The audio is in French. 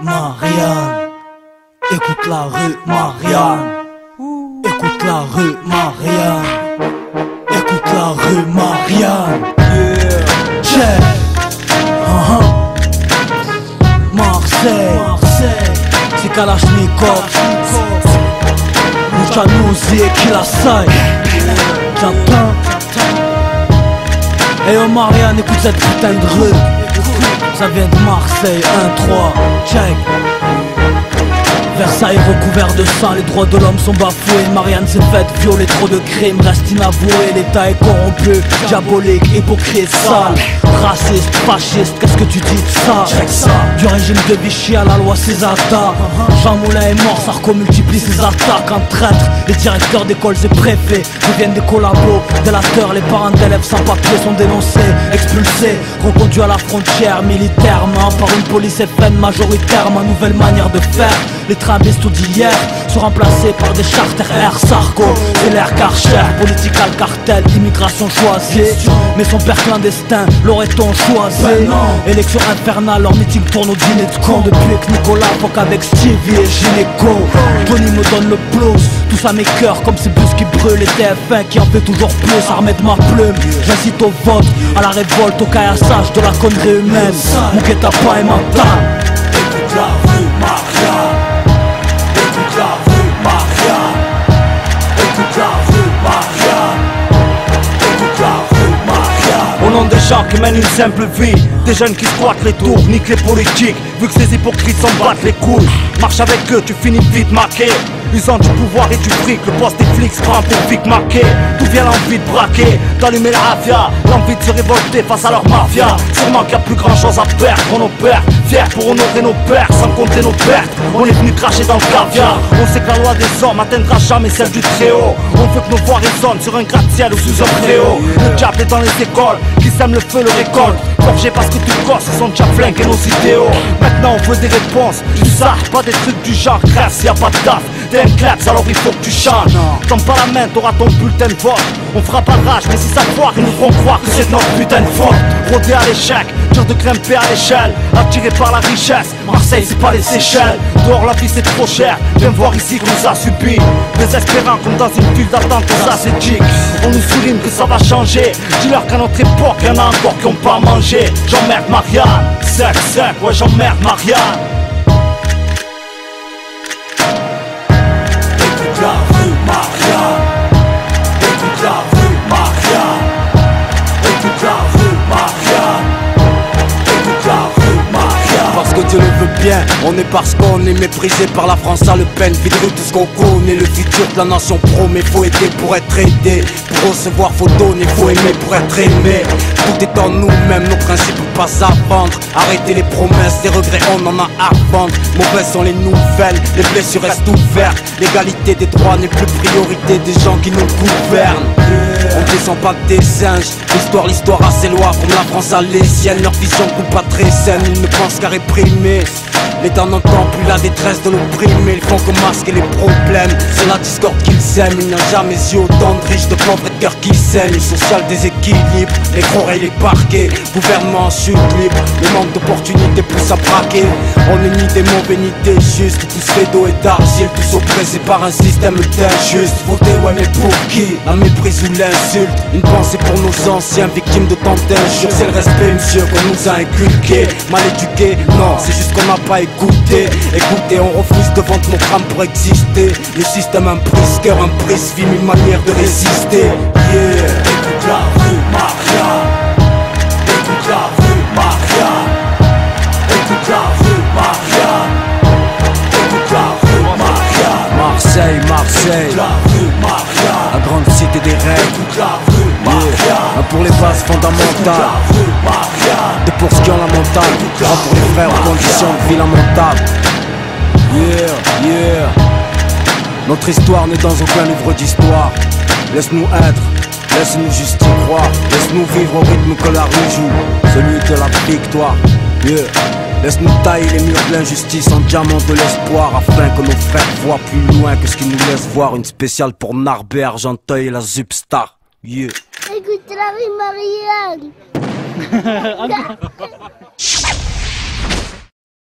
Marianne. Écoute la rue, Marianne. Écoute la rue, Marianne. Écoute la rue, Marianne. Yeah. Check. Marseille. C'est Kalachnikov. Mouchanouzi et Kilasai. J'entends. Eh yo Marianne, écoute cette putain de rue. Ça vient de Marseille, 1-3, check. Versailles recouvert de sang, les droits de l'homme sont bafoués. Marianne s'est faite violer, trop de crimes restent inavoués. L'état est corrompu, diabolique, hypocrite, sale. Raciste, fasciste, qu'est-ce que tu dis de ça? Check ça. Du régime de Vichy à la loi Césata. Jean Moulin est mort, Sarko multiplie ses attaques en traître. Les directeurs d'écoles et préfets deviennent des collabos, délateurs. Les parents d'élèves sans papier sont dénoncés, expulsés, reconduits à la frontière militairement par une police FN majoritairement. Nouvelle manière de faire. Les trabistes d'hier sont remplacés par des charters Air Sarko, c'est l'air Karcher, political cartel, immigration choisie. Mais son père clandestin l'aurait-on choisi? Élection infernale, leur meeting tourne au dîner de con. Depuis que Nicolas fuck avec Stevie et Gynéco, Tony me donne le blues, tout ça mes cœurs comme ces bus qui brûlent. Les TF1 qui en fait toujours plus, armée de ma plume. J'incite au vote, à la révolte, au caillassage de la connerie humaine. Mon guet-apens est mental. Écoute la rue, Marianne. Écoute la rue, Marianne. Écoute la rue, Marianne. Écoute la rue, Marianne. Au nom des gens qui mènent une simple vie, des jeunes qui squattent les tours, niquent les politiques. Vu que ces hypocrites s'en battent les couilles, marche avec eux, tu finis vite marqué. Usant du pouvoir et du fric, le poste des flics se prend pour pic marqué. D'où vient l'envie de braquer, d'allumer la rafia, l'envie de se révolter face à leur mafia. Sûrement qu'il y a plus grand chose à perdre pour nos pères, fiers pour honorer nos pères, sans compter nos pertes. On est venu cracher dans le caviar. On sait que la loi des hommes atteindra jamais celle du Très-Haut. On veut que nos voix résonnent sur un gratte-ciel ou sous un préau. Le diable est dans les écoles, qui sème le feu le récolte. Forgé parce que tout gosse sont déjà flingués nos idéaux. Maintenant on veut des réponses, du ça, pas des trucs du genre crève s'il y a pas de taf. T'es un claps alors il faut que tu changes. Tends pas la main, t'auras ton bulletin de vote. On fera pas de rage, mais si ça foire, ils nous feront croire que c'est notre putain de faute. Rodé à l'échec, dur de grimper à l'échelle. Attiré par la richesse, Marseille c'est pas les Seychelles. Dehors la vie c'est trop cher, viens voir ici qu'on nous a subi. Désespérant comme dans une file d'attente aux ascétiques. On nous souligne que ça va changer. Dis-leur qu'à notre époque, y'en a encore qui ont pas à manger. J'emmerde Marianne, sec, ouais j'emmerde Marianne. Écoute la rue, Marianne. Écoute la rue, Marianne. Écoute la rue, Marianne. Écoute la rue, Marianne. Parce que Dieu le veut bien, on est parce qu'on est méprisé par la France à Le Pen. Vide tout ce qu'on connaît, le futur de la nation promet. Faut aider pour être aidé, pour recevoir faut donner, faut aimer pour être aimé. Tout est en nous-mêmes, nos principes pas à vendre. Arrêtez les promesses, les regrets on en a à vendre. Mauvaises sont les nouvelles, les blessures restent ouvertes. L'égalité des droits n'est plus priorité des gens qui nous gouvernent. On descend pas que des singes, l'histoire a ses lois. Comme la France a les siennes, leur vision coupe pas très saine. Ils ne pensent qu'à réprimer. L'État n'entend plus la détresse de l'opprimé. Ils font que masquer les problèmes, c'est la discorde qu'ils aiment. Il n'y a jamais eu autant de riches, de pauvres et de cœurs qui saignent. Le social déséquilibre, les gros et les parquets. Gouvernement en chute libre, le manque d'opportunités pousse à braquer. On n'est ni des mauvais ni des justes, tous faits d'eau et d'argile, tous oppressés par un système d'injuste. Votez ouais mais pour qui? La méprise ou l'insulte? Une pensée pour nos anciens, victimes de tant d'injures. C'est le respect monsieur qu'on nous a inculqué. Mal éduqué, non, c'est juste qu'on n'a pas écouté. Écoutez, on refuse de vendre nos crânes pour exister. Le système un brise-cœur, un brise-vie, mille manières de résister. Yeah. Écoute la rue, Marianne. Écoute la rue, Marianne. Écoute la rue, Marianne. Écoute la rue, Marianne. Marseille, Marseille, Écoute la rue, Marianne. la grande cité des rêves. Écoute la rue, Marianne. Un pour les bases Écoute fondamentales, la rue, Marianne. deux pour ceux qui ont la montagne, un pour les frères aux conditions de vie lamentables. Yeah, yeah. Notre histoire n'est dans aucun livre d'histoire. Laisse-nous être, laisse-nous juste y croire. Laisse-nous vivre au rythme que la rue joue, celui de la victoire. Yeah. Laisse-nous tailler les murs de l'injustice en diamant de l'espoir, afin que nos frères voient plus loin que ce qu'ils nous laissent voir. Une spéciale pour Narbé, Argenteuil et la Zupstar. Yeah. Écoute la rue, Marianne.